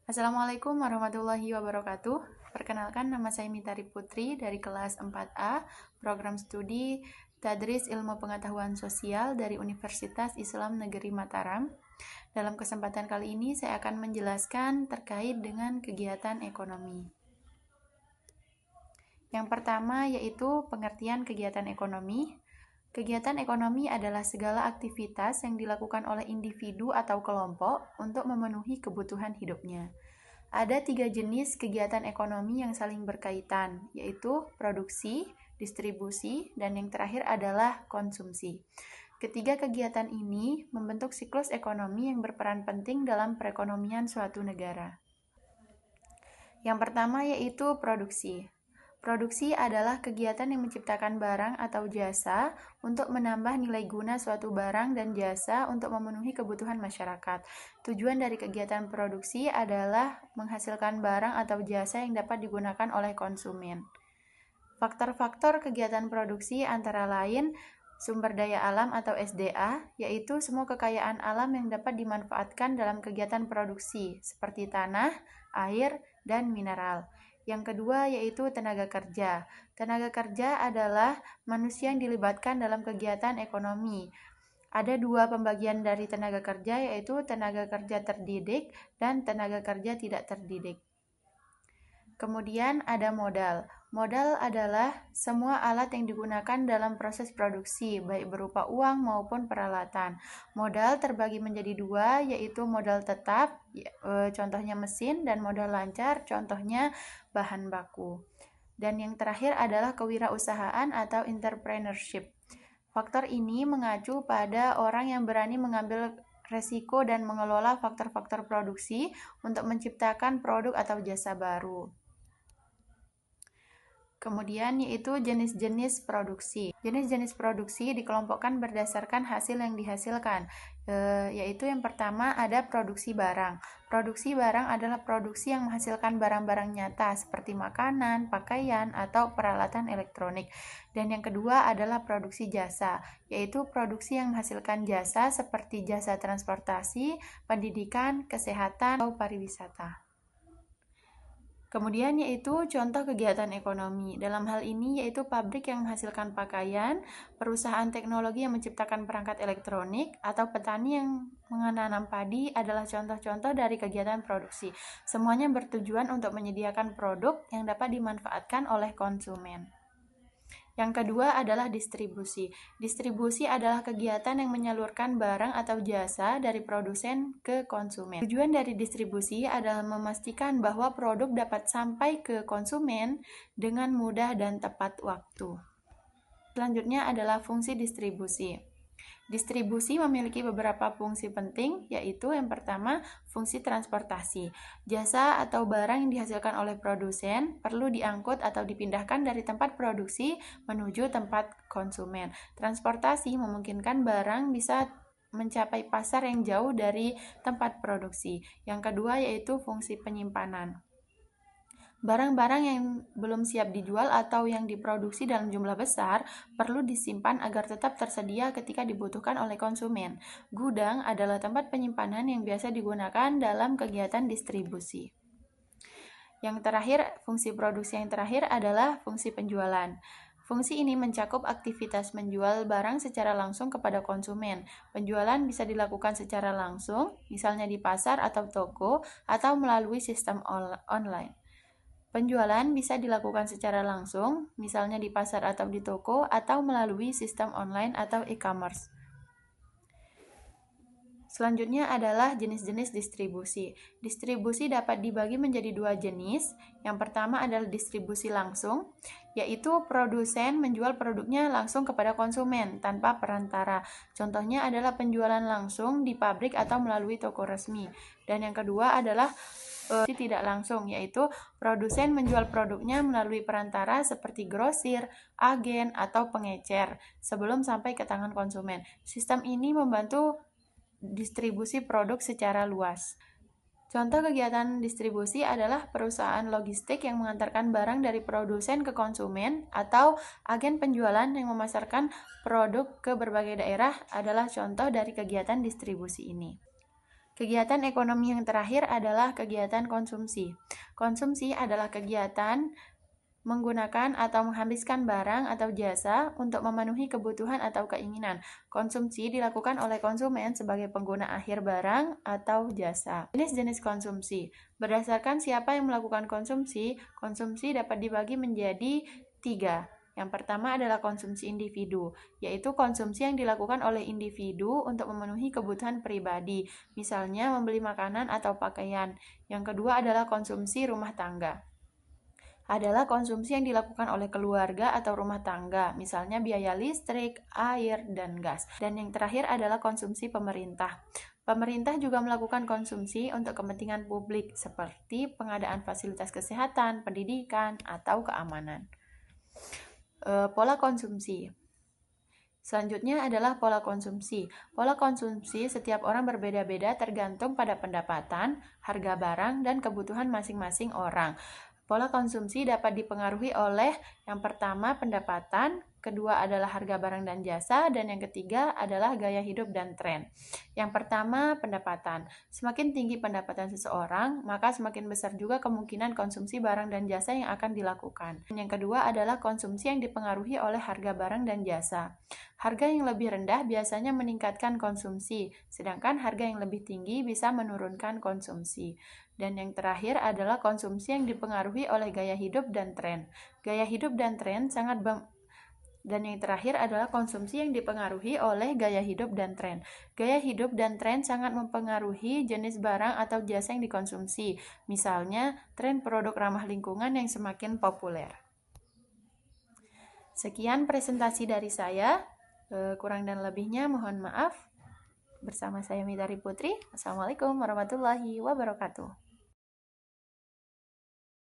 Assalamualaikum warahmatullahi wabarakatuh. Perkenalkan, nama saya Mitari Putri dari kelas 4A, program studi Tadris Ilmu Pengetahuan Sosial dari Universitas Islam Negeri Mataram. Dalam kesempatan kali ini saya akan menjelaskan terkait dengan kegiatan ekonomi. Yang pertama yaitu pengertian kegiatan ekonomi. Kegiatan ekonomi adalah segala aktivitas yang dilakukan oleh individu atau kelompok untuk memenuhi kebutuhan hidupnya. Ada 3 jenis kegiatan ekonomi yang saling berkaitan, yaitu produksi, distribusi, dan yang terakhir adalah konsumsi. Ketiga kegiatan ini membentuk siklus ekonomi yang berperan penting dalam perekonomian suatu negara. Yang pertama yaitu produksi. Produksi adalah kegiatan yang menciptakan barang atau jasa untuk menambah nilai guna suatu barang dan jasa untuk memenuhi kebutuhan masyarakat. Tujuan dari kegiatan produksi adalah menghasilkan barang atau jasa yang dapat digunakan oleh konsumen. Faktor-faktor kegiatan produksi antara lain sumber daya alam atau SDA, yaitu semua kekayaan alam yang dapat dimanfaatkan dalam kegiatan produksi, seperti tanah, air, dan mineral. Yang kedua yaitu tenaga kerja. Tenaga kerja adalah manusia yang dilibatkan dalam kegiatan ekonomi. Ada 2 pembagian dari tenaga kerja, yaitu tenaga kerja terdidik dan tenaga kerja tidak terdidik. Kemudian ada modal. Modal adalah semua alat yang digunakan dalam proses produksi, baik berupa uang maupun peralatan. Modal terbagi menjadi 2, yaitu modal tetap, contohnya mesin, dan modal lancar, contohnya bahan baku. Dan yang terakhir adalah kewirausahaan atau entrepreneurship. Faktor ini mengacu pada orang yang berani mengambil resiko dan mengelola faktor-faktor produksi untuk menciptakan produk atau jasa baru. Kemudian yaitu jenis-jenis produksi. Jenis-jenis produksi dikelompokkan berdasarkan hasil yang dihasilkan, yaitu yang pertama ada produksi barang. Produksi barang adalah produksi yang menghasilkan barang-barang nyata seperti makanan, pakaian, atau peralatan elektronik. Dan yang kedua adalah produksi jasa, yaitu produksi yang menghasilkan jasa seperti jasa transportasi, pendidikan, kesehatan, atau pariwisata. Kemudian yaitu contoh kegiatan ekonomi. Dalam hal ini yaitu pabrik yang menghasilkan pakaian, perusahaan teknologi yang menciptakan perangkat elektronik, atau petani yang menanam padi adalah contoh-contoh dari kegiatan produksi. Semuanya bertujuan untuk menyediakan produk yang dapat dimanfaatkan oleh konsumen. Yang kedua adalah distribusi. Distribusi adalah kegiatan yang menyalurkan barang atau jasa dari produsen ke konsumen. Tujuan dari distribusi adalah memastikan bahwa produk dapat sampai ke konsumen dengan mudah dan tepat waktu. Selanjutnya adalah fungsi distribusi. Distribusi memiliki beberapa fungsi penting, yaitu yang pertama, fungsi transportasi. Jasa atau barang yang dihasilkan oleh produsen perlu diangkut atau dipindahkan dari tempat produksi menuju tempat konsumen. Transportasi memungkinkan barang bisa mencapai pasar yang jauh dari tempat produksi. Yang kedua yaitu fungsi penyimpanan. Barang-barang yang belum siap dijual atau yang diproduksi dalam jumlah besar perlu disimpan agar tetap tersedia ketika dibutuhkan oleh konsumen. Gudang adalah tempat penyimpanan yang biasa digunakan dalam kegiatan distribusi. Yang terakhir, fungsi produksi yang terakhir adalah fungsi penjualan. Fungsi ini mencakup aktivitas menjual barang secara langsung kepada konsumen. Penjualan bisa dilakukan secara langsung, misalnya di pasar atau toko, atau melalui sistem online. Penjualan bisa dilakukan secara langsung, misalnya di pasar atau di toko, atau melalui sistem online atau e-commerce. Selanjutnya adalah jenis-jenis distribusi. Distribusi dapat dibagi menjadi 2 jenis. Yang pertama adalah distribusi langsung, yaitu produsen menjual produknya langsung kepada konsumen tanpa perantara. Contohnya adalah penjualan langsung di pabrik atau melalui toko resmi. Dan yang kedua adalah tidak langsung, yaitu produsen menjual produknya melalui perantara seperti grosir, agen, atau pengecer sebelum sampai ke tangan konsumen. Sistem ini membantu distribusi produk secara luas. Contoh kegiatan distribusi adalah perusahaan logistik yang mengantarkan barang dari produsen ke konsumen atau agen penjualan yang memasarkan produk ke berbagai daerah adalah contoh dari kegiatan distribusi ini. Kegiatan ekonomi yang terakhir adalah kegiatan konsumsi. Konsumsi adalah kegiatan menggunakan atau menghabiskan barang atau jasa untuk memenuhi kebutuhan atau keinginan. Konsumsi dilakukan oleh konsumen sebagai pengguna akhir barang atau jasa. Jenis-jenis konsumsi. Berdasarkan siapa yang melakukan konsumsi, konsumsi dapat dibagi menjadi 3. Yang pertama adalah konsumsi individu, yaitu konsumsi yang dilakukan oleh individu untuk memenuhi kebutuhan pribadi, misalnya membeli makanan atau pakaian. Yang kedua adalah konsumsi rumah tangga. Adalah konsumsi yang dilakukan oleh keluarga atau rumah tangga, misalnya biaya listrik, air, dan gas. Dan yang terakhir adalah konsumsi pemerintah. Pemerintah juga melakukan konsumsi untuk kepentingan publik, seperti pengadaan fasilitas kesehatan, pendidikan, atau keamanan. Pola konsumsi. Selanjutnya adalah pola konsumsi. Pola konsumsi setiap orang berbeda-beda tergantung pada pendapatan, harga barang, dan kebutuhan masing-masing orang. Pola konsumsi dapat dipengaruhi oleh yang pertama pendapatan, kedua adalah harga barang dan jasa, dan yang ketiga adalah gaya hidup dan tren. Yang pertama pendapatan. Semakin tinggi pendapatan seseorang, maka semakin besar juga kemungkinan konsumsi barang dan jasa yang akan dilakukan. Yang kedua adalah konsumsi yang dipengaruhi oleh harga barang dan jasa. Harga yang lebih rendah biasanya meningkatkan konsumsi, sedangkan harga yang lebih tinggi bisa menurunkan konsumsi. Dan yang terakhir adalah konsumsi yang dipengaruhi oleh gaya hidup dan tren. Gaya hidup dan tren sangat Dan yang terakhir adalah konsumsi yang dipengaruhi oleh gaya hidup dan tren. Gaya hidup dan tren sangat mempengaruhi jenis barang atau jasa yang dikonsumsi. Misalnya, tren produk ramah lingkungan yang semakin populer. Sekian presentasi dari saya. Kurang dan lebihnya mohon maaf. Bersama saya Mitari Putri. Assalamualaikum warahmatullahi wabarakatuh.